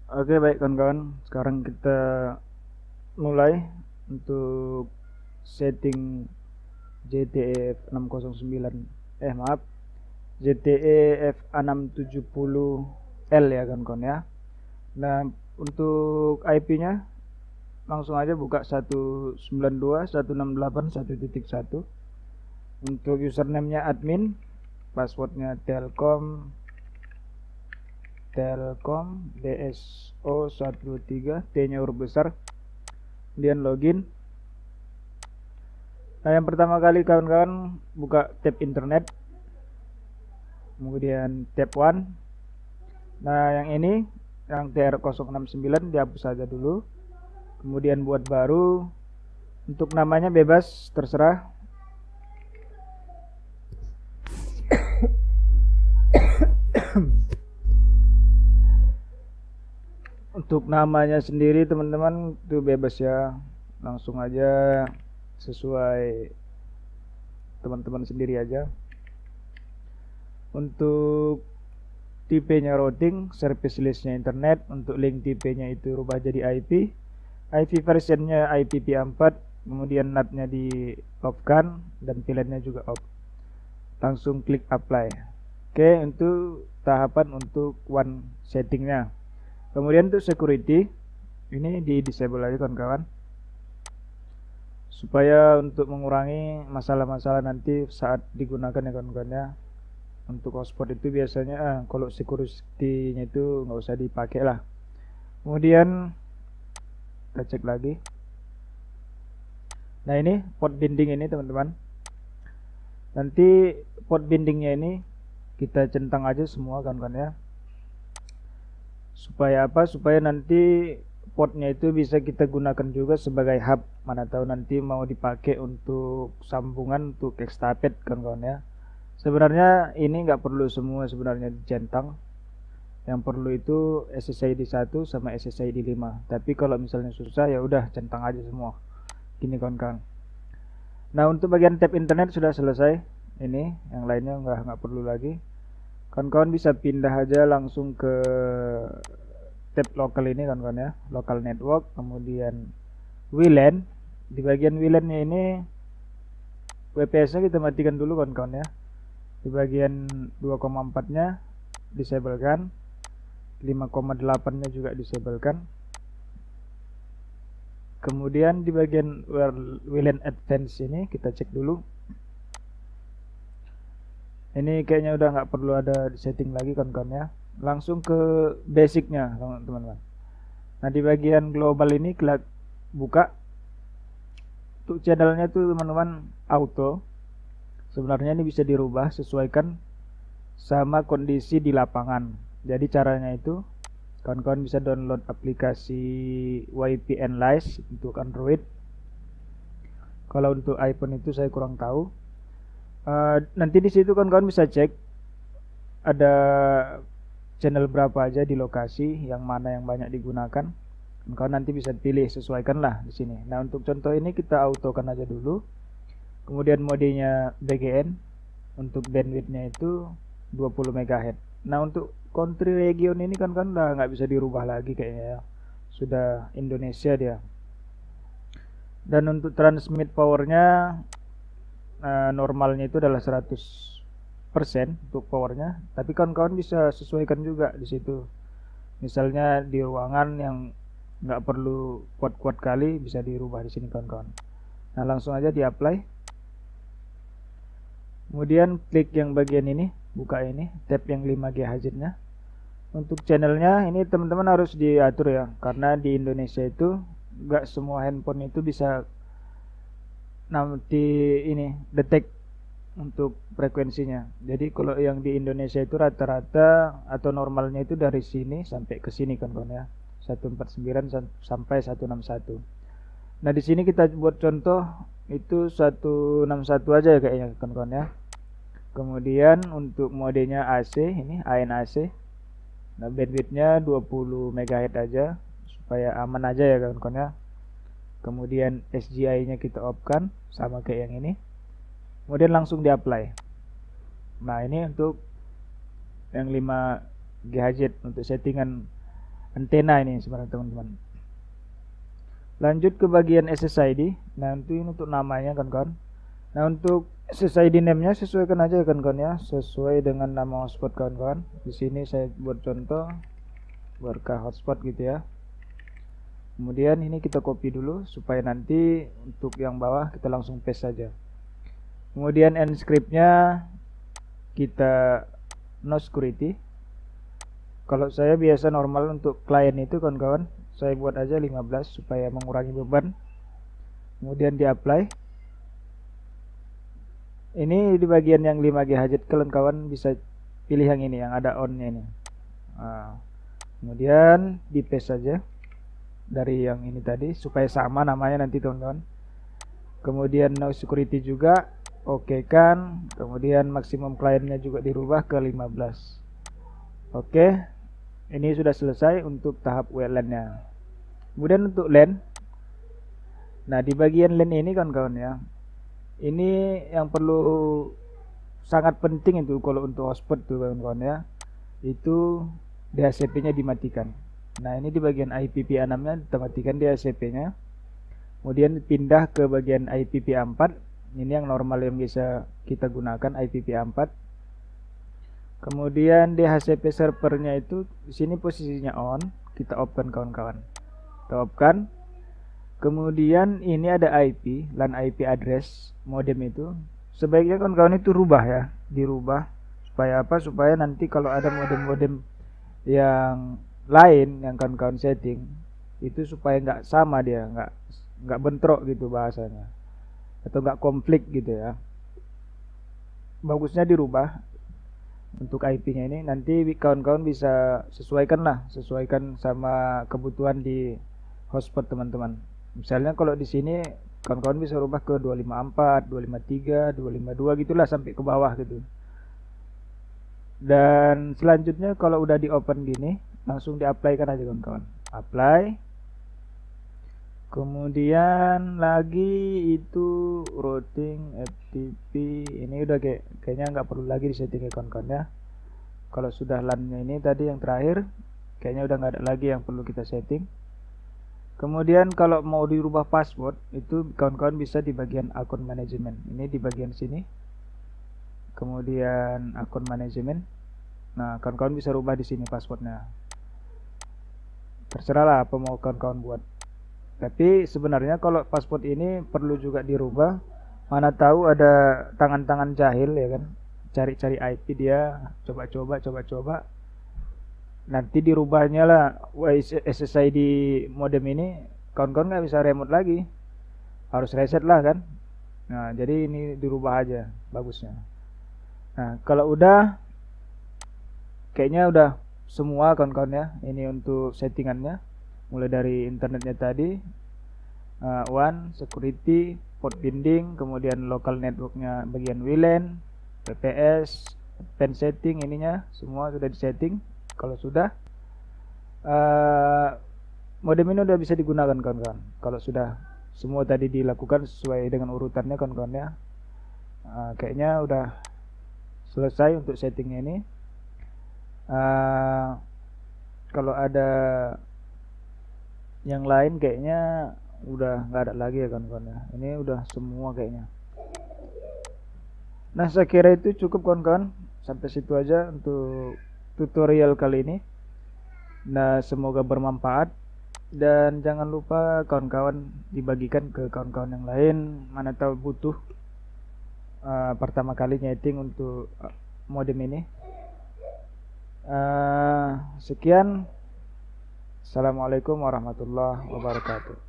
Oke, baik kawan-kawan. Sekarang kita mulai untuk setting JTE F609. Maaf, JTE F670L ya kawan-kawan ya. Nah, untuk IP-nya langsung aja buka 192.168.1.1. Untuk username-nya admin, passwordnya telkom DSO13, T-nya huruf besar, kemudian login. Nah, yang pertama kali kawan-kawan buka tab internet, kemudian tab 1. Nah, yang ini yang TR069 dihapus saja dulu. Kemudian buat baru. Untuk namanya bebas, terserah. Untuk namanya sendiri teman-teman itu bebas ya. Langsung aja sesuai teman-teman sendiri aja. Untuk tipenya routing, service listnya internet. Untuk link tipenya itu rubah jadi IP. IP versionnya IPv4. Kemudian NAT-nya di off kan, dan pilihannya juga off. Langsung klik apply. Oke, untuk tahapan untuk one settingnya. Kemudian untuk security, ini di disable aja kawan-kawan, supaya untuk mengurangi masalah-masalah nanti saat digunakan ya kawan-kawan ya. Untuk hotspot itu biasanya kalau security-nya itu nggak usah dipakai lah. Kemudian kita cek lagi. Nah, ini port binding ini teman-teman. Nanti port bindingnya ini kita centang aja semua kawan-kawan ya. Supaya apa? Supaya nanti portnya itu bisa kita gunakan juga sebagai hub. Mana tahu nanti mau dipakai untuk sambungan untuk extapet kawan-kawan ya. Sebenarnya ini nggak perlu semua sebenarnya dicentang. Yang perlu itu SSID 1 sama SSID 5. Tapi kalau misalnya susah ya udah centang aja semua. Gini kawan-kawan. Nah, untuk bagian tab internet sudah selesai. Ini yang lainnya nggak perlu lagi. Kawan-kawan bisa pindah aja langsung ke tab lokal ini kawan-kawan ya. Local network, kemudian WLAN. Di bagian WLAN-nya ini WPS-nya kita matikan dulu kawan-kawan ya. Di bagian 2,4-nya disablekan, 5,8-nya juga disablekan. Kemudian di bagian WLAN Advanced ini kita cek dulu. Ini kayaknya udah nggak perlu ada setting lagi kawan-kawan ya. Langsung ke basicnya teman-teman. Nah, di bagian global ini kita buka. Untuk channelnya tuh teman-teman auto. Sebenarnya ini bisa dirubah sesuaikan sama kondisi di lapangan. Jadi caranya itu kawan-kawan bisa download aplikasi YP Analyze untuk Android. Kalau untuk iPhone itu saya kurang tahu. Nanti di situ kawan-kawan bisa cek ada channel berapa aja di lokasi, yang mana yang banyak digunakan. Kawan nanti bisa pilih, sesuaikanlah di sini. Nah, untuk contoh ini kita autokan aja dulu. Kemudian modenya BGN, untuk bandwidthnya itu 20 MHz. Nah, untuk country region ini kan udah nggak bisa dirubah lagi kayaknya ya. Sudah Indonesia dia. Dan untuk transmit powernya normalnya itu adalah 100% untuk powernya. Tapi kawan-kawan bisa sesuaikan juga di situ. Misalnya di ruangan yang nggak perlu kuat-kuat kali, bisa dirubah di sini kawan-kawan. Nah, langsung aja di apply. Kemudian klik yang bagian ini, buka ini tab yang 5 GHz nya. Untuk channelnya ini teman-teman harus diatur ya, karena di Indonesia itu nggak semua handphone itu bisa nanti ini detect untuk frekuensinya. Jadi kalau yang di Indonesia itu rata-rata atau normalnya itu dari sini sampai ke sini kan kawan ya, 149 sampai 161. Nah, di sini kita buat contoh itu 161 aja ya kayaknya kawan-kawan ya. Kemudian untuk modenya AC, ini ANAC. Nah, bandwidthnya 20 MHz aja supaya aman aja ya kawan-kawan ya. Kemudian SGI-nya kita off-kan sama kayak yang ini. Kemudian langsung di-apply. Nah, ini untuk yang 5 GHz untuk settingan antena ini sebenarnya teman-teman. Lanjut ke bagian SSID. Nah ini untuk namanya kawan-kawan. Nah untuk SSID name-nya sesuaikan aja kawan-kawan ya, sesuai dengan nama hotspot kawan-kawan. Di sini saya buat contoh Berkah hotspot gitu ya. Kemudian ini kita copy dulu supaya nanti untuk yang bawah kita langsung paste saja. Kemudian encrypt-nya kita no security. Kalau saya biasa normal untuk klien itu kawan-kawan, saya buat aja 15 supaya mengurangi beban. Kemudian di apply. Ini di bagian yang 5G hajat, kawan-kawan bisa pilih yang ini yang ada on-nya ini. Nah, kemudian di paste saja dari yang ini tadi supaya sama namanya nanti teman-teman. Kemudian no security juga oke kan. Kemudian maksimum kliennya juga dirubah ke 15. Oke, ini sudah selesai untuk tahap WLAN-nya. Kemudian untuk LAN, nah di bagian LAN ini kawan-kawan ya, ini yang perlu sangat penting itu kalau untuk hotspot tuh kawan-kawan ya, itu DHCP-nya dimatikan. Nah ini di bagian IPv6 nya dimatikan DHCP-nya. Kemudian pindah ke bagian IPv4. Ini yang normal yang bisa kita gunakan, IPv4. Kemudian DHCP servernya itu di sini posisinya on, kita open kawan-kawan. Kita open. Kemudian ini ada IP, LAN IP address modem itu. Sebaiknya kawan-kawan itu rubah ya, dirubah supaya apa? Supaya nanti kalau ada modem-modem yang lain yang kawan-kawan setting itu supaya nggak sama dia, nggak bentrok gitu bahasanya, atau nggak konflik gitu ya. Bagusnya dirubah untuk IP-nya ini. Nanti kawan-kawan bisa sesuaikan sama kebutuhan di hotspot teman-teman. Misalnya kalau di sini kawan-kawan bisa rubah ke 254, 253, 252 gitulah sampai ke bawah gitu. Dan selanjutnya kalau udah di open gini, langsung di-apply kan aja kawan-kawan. Apply. Kemudian lagi itu routing FTP. Ini udah kayaknya nggak perlu lagi disetting ya kawan-kawan ya. Kalau sudah LAN-nya ini tadi yang terakhir, kayaknya udah nggak ada lagi yang perlu kita setting. Kemudian kalau mau dirubah password itu kawan-kawan bisa di bagian akun manajemen. Ini di bagian sini. Kemudian akun manajemen. Nah, kawan-kawan bisa rubah di sini passwordnya. Terserah lah apa mau kawan-kawan buat. Tapi sebenarnya kalau password ini perlu juga dirubah. Mana tahu ada tangan-tangan jahil ya kan. Cari-cari IP dia, coba-coba. Nanti dirubahnya lah SSID modem ini, kawan-kawan nggak bisa remote lagi, harus reset lah kan. Nah jadi ini dirubah aja bagusnya. Nah kalau udah, kayaknya udah semua kawan-kawan ya. Ini untuk settingannya, mulai dari internetnya tadi, WAN, security, port binding, kemudian local networknya bagian WLAN, PPS, pen setting, ininya semua sudah disetting. Kalau sudah, modem ini udah bisa digunakan kawan-kawan. Kalau sudah semua tadi dilakukan sesuai dengan urutannya kawan-kawan ya, kayaknya udah selesai untuk settingnya ini. Kalau ada yang lain kayaknya udah nggak ada lagi ya kawan-kawan ya. Ini udah semua kayaknya. Nah saya kira itu cukup kawan-kawan. Sampai situ aja untuk tutorial kali ini. Nah semoga bermanfaat. Dan jangan lupa kawan-kawan dibagikan ke kawan-kawan yang lain. Mana tahu butuh pertama kali nyeting untuk modem ini. Sekian. Assalamualaikum warahmatullahi wabarakatuh.